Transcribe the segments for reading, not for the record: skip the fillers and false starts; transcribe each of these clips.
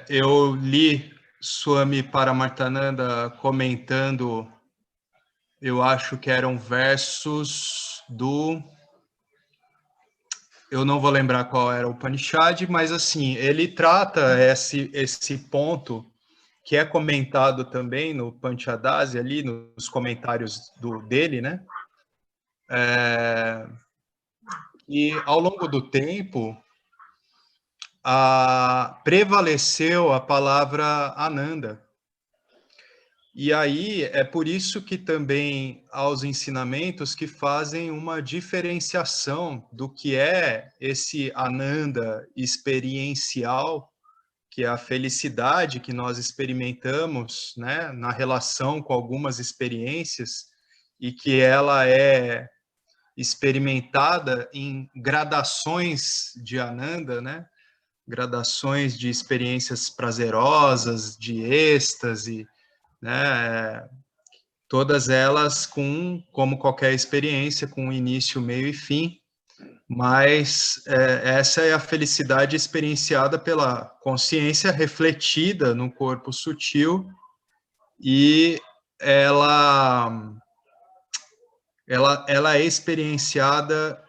Eu li Swami Paramartananda comentando, eu acho que eram versos do... Eu não vou lembrar qual era o Upanishad, mas assim, ele trata esse ponto que é comentado também no Panchadasi, ali nos comentários dele, né? E ao longo do tempo, prevaleceu a palavra Ananda. E aí é por isso que também há os ensinamentos que fazem uma diferenciação do que é esse Ananda experiencial, que é a felicidade que nós experimentamos, né, na relação com algumas experiências, e que ela é experimentada em gradações de Ananda, né, gradações de experiências prazerosas, de êxtase, né, todas elas como qualquer experiência, com início, meio e fim, mas essa é a felicidade experienciada pela consciência refletida no corpo sutil, e ela, ela é experienciada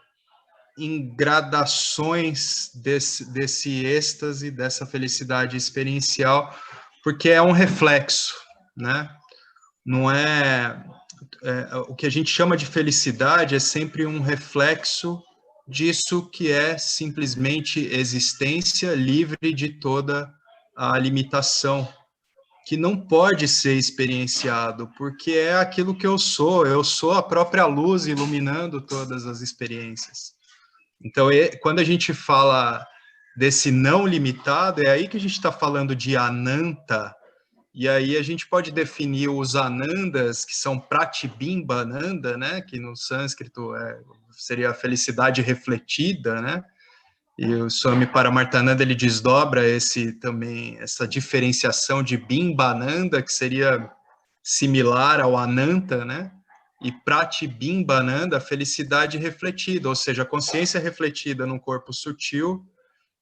em gradações desse êxtase, dessa felicidade experiencial, porque é um reflexo, né? Não o que a gente chama de felicidade é sempre um reflexo disso que é simplesmente existência livre de toda a limitação, que não pode ser experienciado, porque é aquilo que eu sou a própria luz iluminando todas as experiências. Então, quando a gente fala desse não limitado, é aí que a gente está falando de ananta, e aí a gente pode definir os anandas, que são pratibimba ananda, né, que no sânscrito seria a felicidade refletida, né, e o Swami Paramartananda ele desdobra também essa diferenciação de bimba ananda, que seria similar ao ananta, né, e pratibimba ananda, a felicidade refletida, ou seja, a consciência refletida num corpo sutil,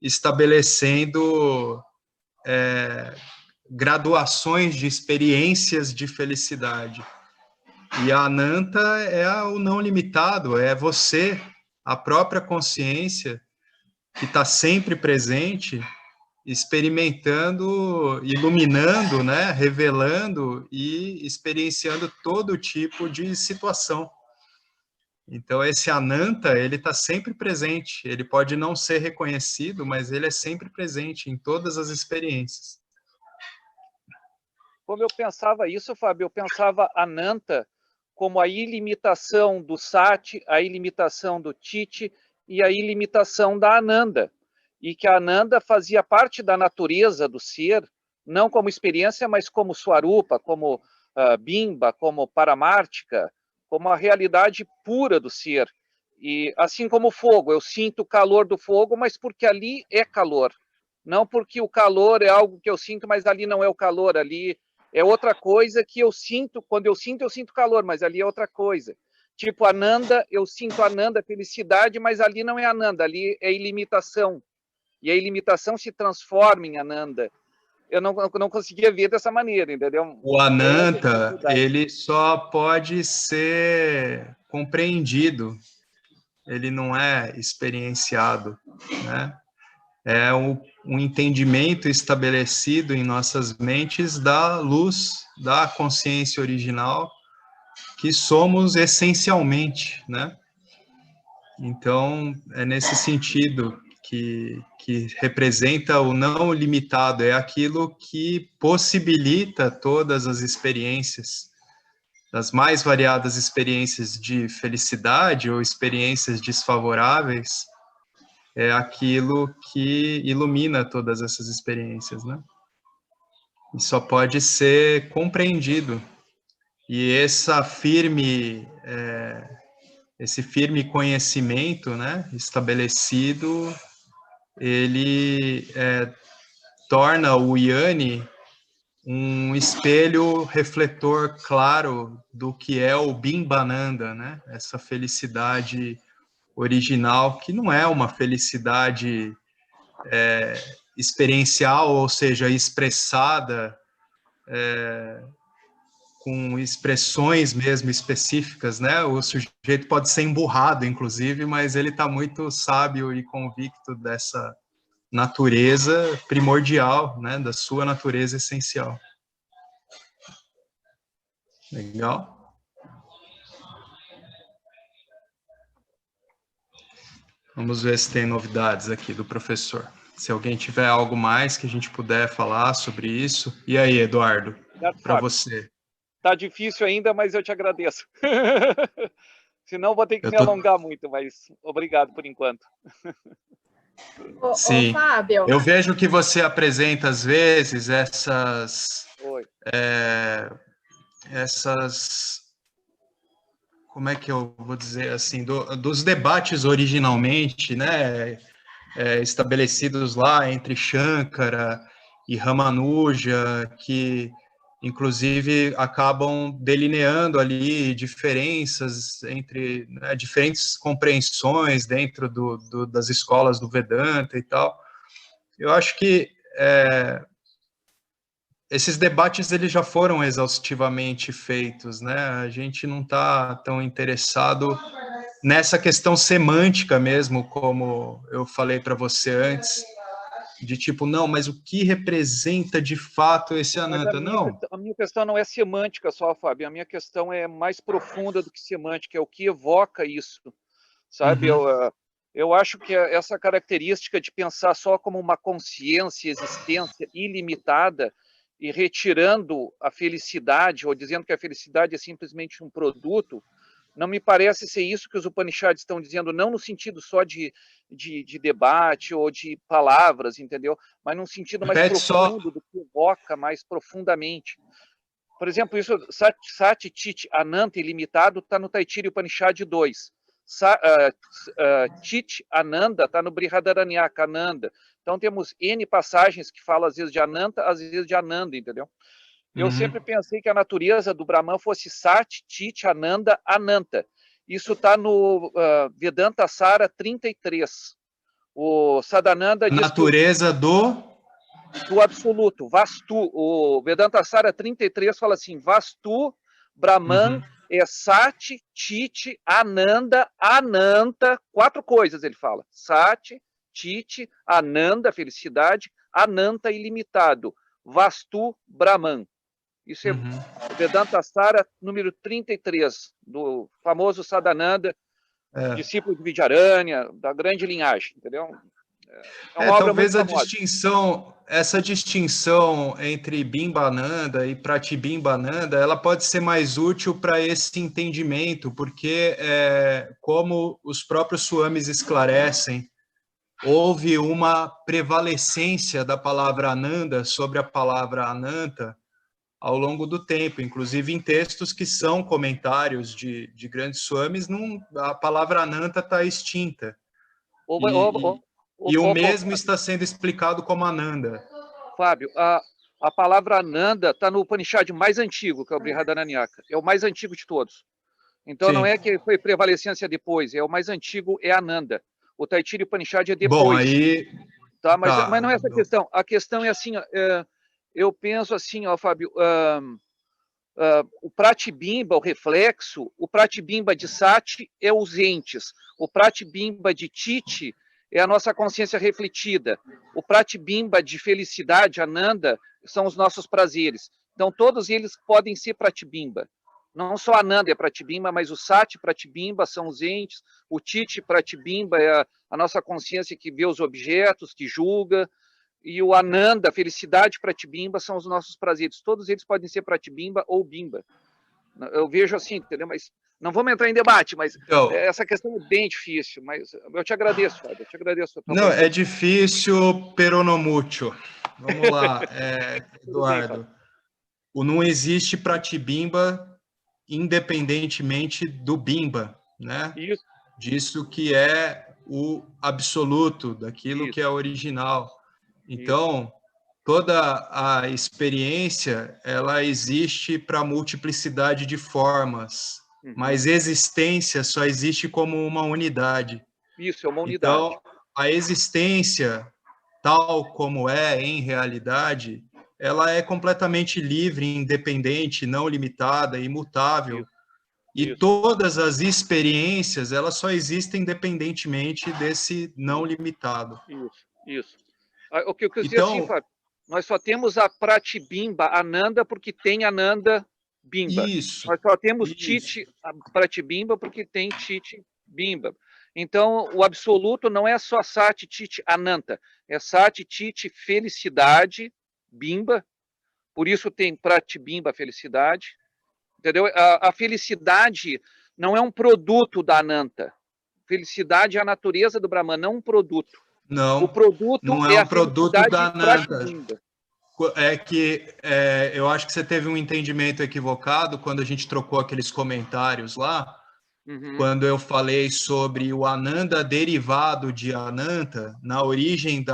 estabelecendo graduações de experiências de felicidade. E a Ananta é o não limitado, é você, a própria consciência, que está sempre presente, experimentando, iluminando, né, revelando e experienciando todo tipo de situação. Então, esse Ananta, ele está sempre presente, ele pode não ser reconhecido, mas ele é sempre presente em todas as experiências. Como eu pensava isso, Fábio, eu pensava Ananta como a ilimitação do Sati, a ilimitação do Titi e a ilimitação da Ananda. E que a Ananda fazia parte da natureza do ser, não como experiência, mas como Swarupa, como Bimba, como Paramártica, como a realidade pura do ser. E assim como o fogo, eu sinto o calor do fogo, mas porque ali é calor. Não porque o calor é algo que eu sinto, mas ali não é o calor, ali é outra coisa que eu sinto, quando eu sinto calor, mas ali é outra coisa. Tipo, Ananda, eu sinto Ananda, felicidade, mas ali não é Ananda, ali é ilimitação. E a ilimitação se transforma em Ananda. Eu não conseguia ver dessa maneira, entendeu? O Ananta, ele só pode ser compreendido, ele não é experienciado, né? É um entendimento estabelecido em nossas mentes da luz, da consciência original, que somos essencialmente, né? Então, é nesse sentido que representa o não limitado, é aquilo que possibilita todas as experiências, das mais variadas experiências de felicidade ou experiências desfavoráveis, é aquilo que ilumina todas essas experiências, né? E só pode ser compreendido. E esse firme conhecimento, né, estabelecido, ele torna o Yanni um espelho refletor claro do que é o Bimbananda, né? Essa felicidade original, que não é uma felicidade experiencial, ou seja, expressada com expressões mesmo específicas, né? O sujeito pode ser emburrado, inclusive, mas ele está muito sábio e convicto dessa natureza primordial, né? Da sua natureza essencial. Legal? Vamos ver se tem novidades aqui do professor. Se alguém tiver algo mais que a gente puder falar sobre isso. E aí, Eduardo, para você? Tá difícil ainda, mas eu te agradeço. Senão vou ter que me tô... alongar muito, mas obrigado por enquanto. Sim. Fábio. Eu vejo que você apresenta às vezes essas como é que eu vou dizer assim, dos debates originalmente, né, estabelecidos lá entre Shankara e Ramanuja, que inclusive acabam delineando ali diferenças entre, né, diferentes compreensões dentro das escolas do Vedanta e tal. Eu acho que esses debates eles já foram exaustivamente feitos, né? A gente não está tão interessado nessa questão semântica mesmo, como eu falei para você antes, de tipo, não, mas o que representa de fato esse Ananta? Não. A minha questão não é semântica só, Fábio, a minha questão é mais profunda do que semântica, é o que evoca isso, sabe? Uhum. Eu acho que essa característica de pensar só como uma consciência, existência ilimitada, e retirando a felicidade, ou dizendo que a felicidade é simplesmente um produto, não me parece ser isso que os Upanishads estão dizendo, não no sentido só de debate ou de palavras, entendeu? Mas num sentido mais profundo, do que evoca mais profundamente. Por exemplo, isso, Sati, Chit, Ananta ilimitado está no Taittiriya Upanishad 2. Chit, Ananda está no Brihadaranyaka, Ananda. Então temos N passagens que falam às vezes de Ananta, às vezes de Ananda, entendeu? Eu sempre pensei que a natureza do Brahman fosse Sati, Chit, Ananda, Ananta. Isso está no Vedanta Sara 33. O Sadananda diz natureza do absoluto, Vastu. O Vedanta Sara 33 fala assim, Vastu, Brahman, é Sati, Chit, Ananda, Ananta, 4 coisas ele fala. Sati, Chit, Ananda, felicidade, Ananta, ilimitado. Vastu, Brahman. Isso é Vedanta Sara, número 33, do famoso Sadananda, discípulo de Vidyaranya, da grande linhagem, entendeu? É uma obra talvez muito famosa. Essa distinção entre Bimbananda e Pratibimbananda, ela pode ser mais útil para esse entendimento, porque, como os próprios Swamis esclarecem, houve uma prevalecência da palavra Ananda sobre a palavra Ananta ao longo do tempo, inclusive em textos que são comentários de grandes Swamis, a palavra Ananta está extinta. E o mesmo está sendo explicado como Ananda. Fábio, a palavra Ananda está no Upanishad mais antigo, que é o Brihadaranyaka. É o mais antigo de todos. Então, sim, não é que foi prevalecência depois, é o mais antigo, é Ananda. O Taittiriya Upanishad é depois. Bom, aí... Tá, mas não é essa a questão. A questão é assim, eu penso assim, ó, Fábio, o Pratibimba, o reflexo, o Pratibimba de Sati é os entes, o Pratibimba de Chit é a nossa consciência refletida, o Pratibimba de felicidade, Ananda, são os nossos prazeres. Então, todos eles podem ser Pratibimba. Não só Ananda é Pratibimba, mas o Sati Pratibimba são os entes, o Chit Pratibimba é a nossa consciência que vê os objetos, que julga, e o Ananda, a felicidade Pratibimba, são os nossos prazeres. Todos eles podem ser Pratibimba ou Bimba. Eu vejo assim, entendeu? Mas não vamos entrar em debate, mas essa questão é bem difícil. Mas eu te agradeço, Fábio. Eu te agradeço. Não, é difícil, pero no mucho. Vamos lá, Eduardo. O não existe Pratibimba independentemente do Bimba, né? Isso. Disso que é o absoluto, daquilo que é original. Então, toda a experiência, ela existe para multiplicidade de formas, mas existência só existe como uma unidade. Isso, é uma unidade. Então, a existência tal como é em realidade, ela é completamente livre, independente, não limitada, imutável. E Isso, todas as experiências, elas só existem independentemente desse não limitado. isso. O que eu quis dizer assim, Então, Fábio, nós só temos a Pratibimba Ananda porque tem Ananda Bimba. isso, Nós só temos isso. Tite Pratibimba porque tem Tite Bimba. Então, o absoluto não é só Sati, Tite, Ananta. É Sati, Tite, felicidade, Bimba. Por isso tem Pratibimba, felicidade. Entendeu? A felicidade não é um produto da Ananta. Felicidade é a natureza do Brahman, não um produto. O Não, produto não é é um a produto felicidade da Nanta. Pratibimba. É que eu acho que você teve um entendimento equivocado quando a gente trocou aqueles comentários lá, Uhum, quando eu falei sobre o Ananda derivado de Ananta, na origem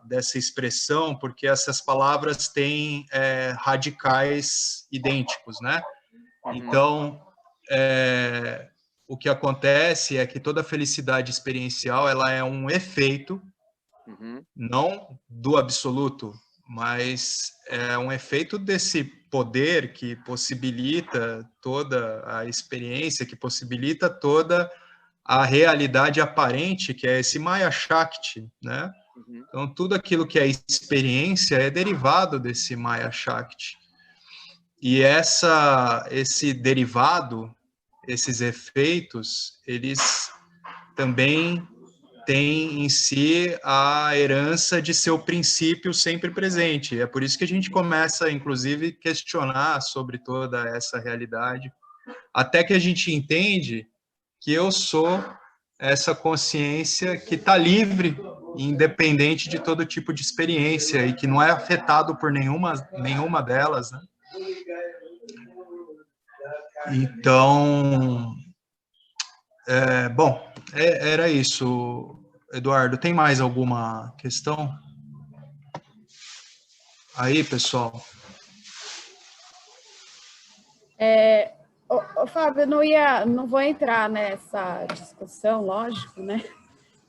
dessa expressão, porque essas palavras têm radicais idênticos, né? uhum, Então, o que acontece é que toda felicidade experiencial ela é um efeito, uhum, não do absoluto, mas é um efeito desse poder que possibilita toda a experiência, que possibilita toda a realidade aparente, que é esse Maya Shakti, né? uhum. Então, tudo aquilo que é experiência é derivado desse Maya Shakti. E esse derivado, esses efeitos, eles também têm em si a herança de seu princípio sempre presente. É por isso que a gente começa, inclusive, a questionar sobre toda essa realidade, até que a gente entende que eu sou essa consciência que está livre, independente de todo tipo de experiência e que não é afetado por nenhuma delas, né? Então, bom, era isso, Eduardo. Tem mais alguma questão? Aí, pessoal. Fábio, não vou entrar nessa discussão, lógico, né?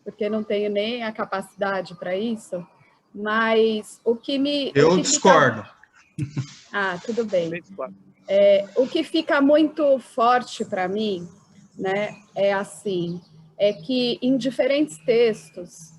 Porque não tenho nem a capacidade para isso, mas Eu discordo. Tudo bem. Bem claro. O que fica muito forte para mim, né, é que em diferentes textos,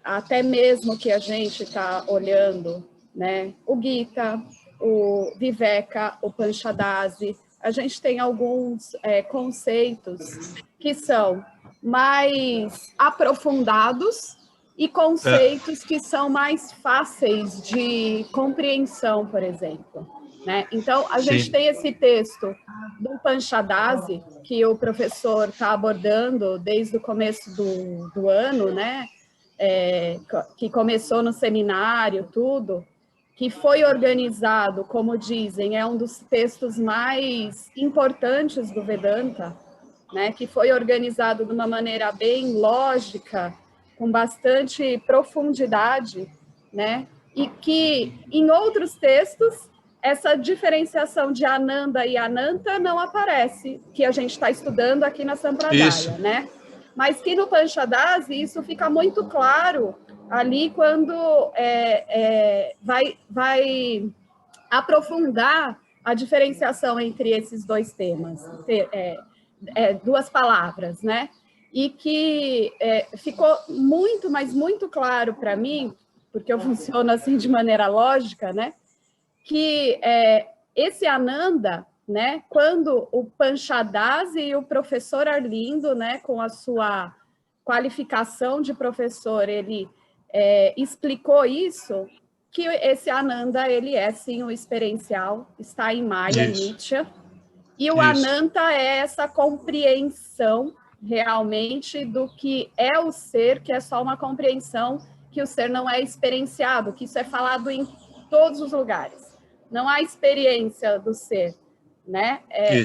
até mesmo que a gente está olhando, né, o Gita, o Viveka, o Panchadasi, a gente tem alguns conceitos que são mais aprofundados e conceitos que são mais fáceis de compreensão, por exemplo. Né? Então, a gente Sim. tem esse texto do Panchadasi, que o professor está abordando desde o começo do ano, né? Que começou no seminário, tudo, que foi organizado, como dizem, é um dos textos mais importantes do Vedanta, né? Que foi organizado de uma maneira bem lógica, com bastante profundidade, né? E que em outros textos essa diferenciação de Ananda e Ananta não aparece, que a gente está estudando aqui na Sampradaya, Isso. né? Mas que no Panchadasi isso fica muito claro ali quando vai aprofundar a diferenciação entre esses dois temas, duas palavras, né? E que ficou muito, mas muito claro para mim, porque eu funciono assim de maneira lógica, né? Que esse Ananda, né, quando o Panchadasi e o professor Arlindo, né, com a sua qualificação de professor, ele explicou isso, que esse Ananda, ele é sim o experiencial, está em Maya, Nitya, e o Ananta é essa compreensão realmente do que é o ser, que é só uma compreensão que o ser não é experienciado, que isso é falado em todos os lugares. Não há experiência do ser, né?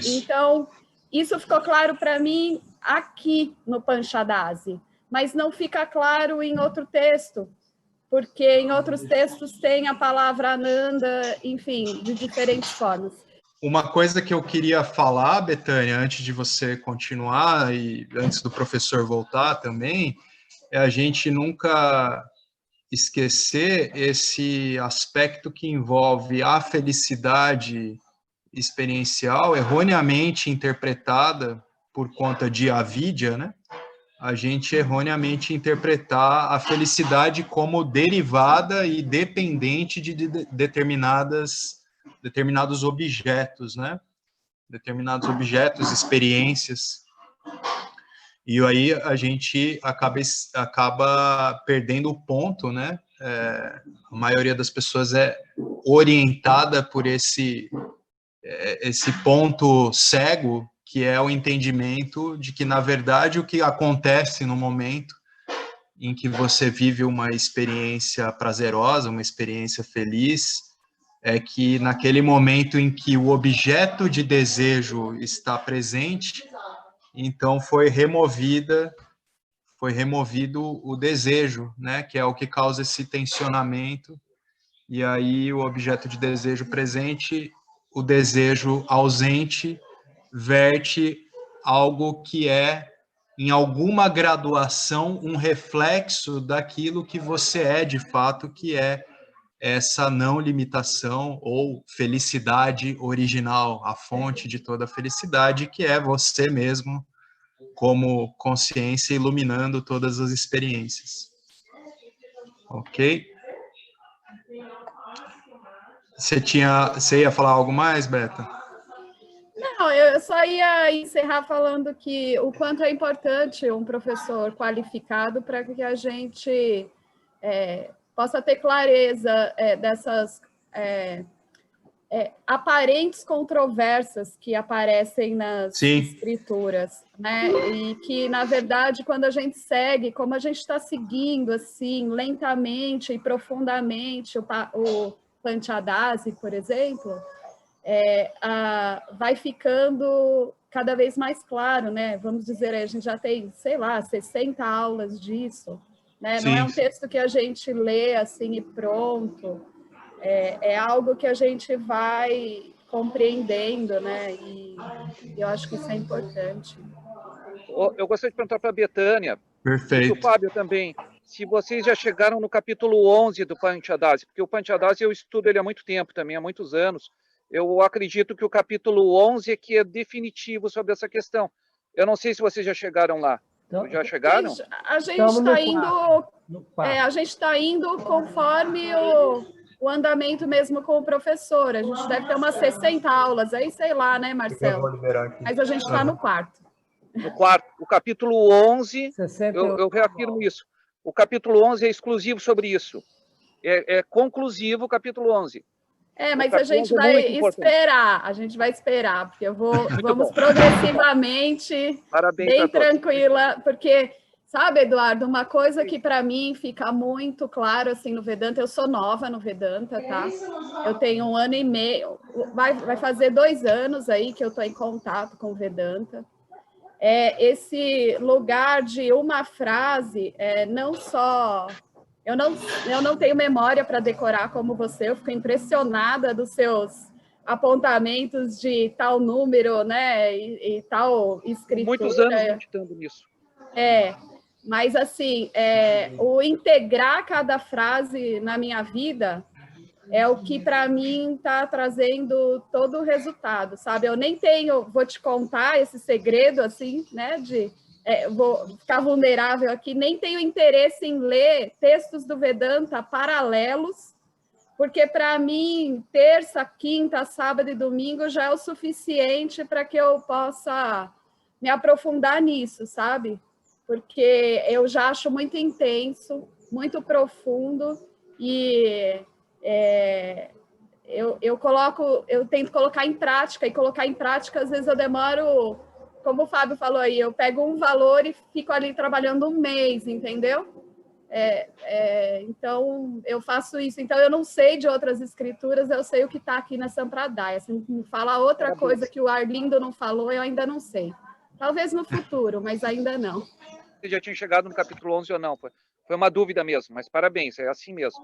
Então, isso ficou claro para mim aqui no Panchadasi, mas não fica claro em outro texto, porque em outros textos tem a palavra Ananda, enfim, de diferentes formas. Uma coisa que eu queria falar, Betânia, antes de você continuar e antes do professor voltar também, é a gente nunca esquecer esse aspecto que envolve a felicidade experiencial, erroneamente interpretada por conta de avidia, né? A gente erroneamente interpretar a felicidade como derivada e dependente de determinados objetos, né? Determinados objetos, experiências. E aí a gente acaba perdendo o ponto, né? A maioria das pessoas é orientada por esse ponto cego, que é o entendimento de que, na verdade, o que acontece no momento em que você vive uma experiência prazerosa, uma experiência feliz, é que naquele momento em que o objeto de desejo está presente, então foi removido o desejo, né, que é o que causa esse tensionamento, e aí o objeto de desejo presente, o desejo ausente, verte algo que é, em alguma graduação, um reflexo daquilo que você é de fato, que é essa não limitação ou felicidade original, a fonte de toda a felicidade, que é você mesmo, como consciência iluminando todas as experiências. Ok? Você ia falar algo mais, Beta? Não, eu só ia encerrar falando que o quanto é importante um professor qualificado para que a gente possa ter clareza dessas aparentes controvérsias que aparecem nas escrituras, né? E que, na verdade, quando a gente segue, como a gente está seguindo, assim, lentamente e profundamente o Panchadasi, por exemplo, vai ficando cada vez mais claro, né? Vamos dizer, a gente já tem, sei lá, 60 aulas disso, né? Não é um texto que a gente lê assim e pronto, é algo que a gente vai compreendendo, né? E eu acho que isso é importante. Eu gostaria de perguntar para a Betânia, Perfeito. e para o Fábio também, se vocês já chegaram no capítulo 11 do Panchadasi, porque o Panchadasi eu estudo ele há muito tempo também, há muitos anos. Eu acredito que o capítulo 11 é que é definitivo sobre essa questão. Eu não sei se vocês já chegaram lá. Então, já chegaram? A gente está indo, a gente está indo conforme o andamento mesmo com o professor. A gente deve ter umas 60 aulas aí, sei lá, né, Marcelo? Mas a gente está no quarto. No quarto. O capítulo 11, eu reafirmo isso. O capítulo 11 é exclusivo sobre isso. É conclusivo o capítulo 11. Mas a gente vai esperar, porque vamos progressivamente, bem tranquila, porque, sabe, Eduardo, uma coisa que para mim fica muito claro, assim, no Vedanta, eu sou nova no Vedanta, tá? Eu tenho 1 ano e meio, vai fazer 2 anos aí que eu estou em contato com o Vedanta. Esse lugar de uma frase, não só... Eu não tenho memória para decorar como você, eu fico impressionada dos seus apontamentos de tal número, né, e tal escritura. Muitos anos meditando nisso. Mas assim, o integrar cada frase na minha vida é o que para mim está trazendo todo o resultado, sabe? Eu nem vou te contar esse segredo assim, né, vou ficar vulnerável aqui, nem tenho interesse em ler textos do Vedanta paralelos, porque para mim, terça, quinta, sábado e domingo já é o suficiente para que eu possa me aprofundar nisso, sabe? Porque eu já acho muito intenso, muito profundo, e eu tento colocar em prática, e colocar em prática, às vezes eu demoro... Como o Fábio falou aí, eu pego um valor e fico ali trabalhando 1 mês, entendeu? Então, eu faço isso. Então, eu não sei de outras escrituras, eu sei o que está aqui na Sampradaya. Se me falar outra coisa que o Arlindo não falou, eu ainda não sei. Talvez no futuro, mas ainda não. Você já tinha chegado no capítulo 11 ou não? Foi uma dúvida mesmo, mas parabéns, é assim mesmo.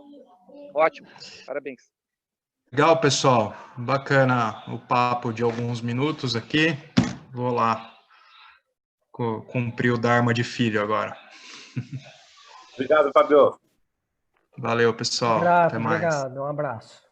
Ótimo, parabéns. Legal, pessoal. Bacana o papo de alguns minutos aqui. Vou lá cumprir o Dharma de filho agora. Obrigado, Fábio. Valeu, pessoal. Grato, Até mais. obrigado, um abraço.